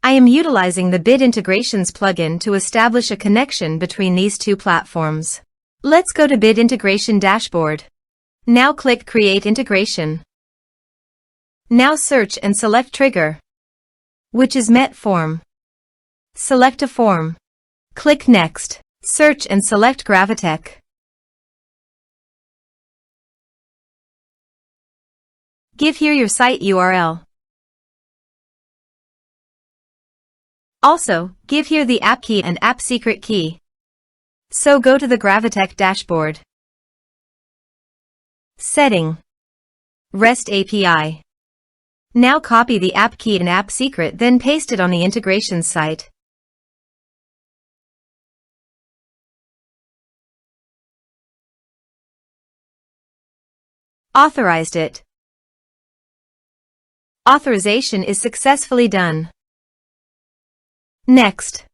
I am utilizing the Bid Integrations plugin to establish a connection between these two platforms. Let's go to Bid Integration Dashboard. Now click Create Integration. Now search and select Trigger, which is MetForm. Select a form. Click Next. Search and select Gravitec. Give here your site URL. Also, give here the app key and app secret key. So go to the Gravitec dashboard. Setting. REST API. Now copy the app key and app secret, then paste it on the integrations site. Authorized it. Authorization is successfully done. Next.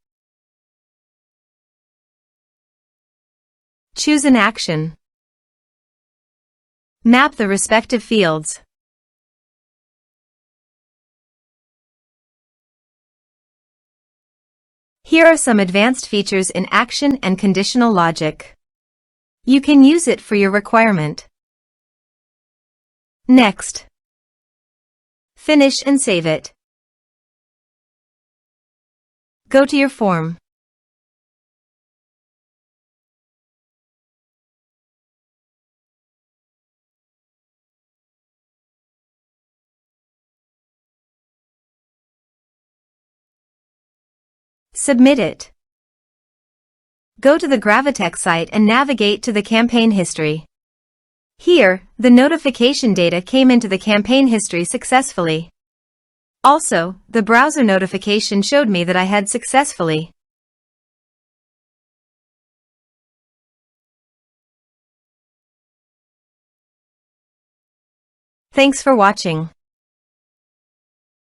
Choose an action. Map the respective fields. Here are some advanced features in action and conditional logic. You can use it for your requirement. Next. Finish and save it. Go to your form. Submit it. Go to the Gravitec site and navigate to the campaign history. Here, the notification data came into the campaign history successfully. Also, the browser notification showed me that I had successfully. Thanks for watching.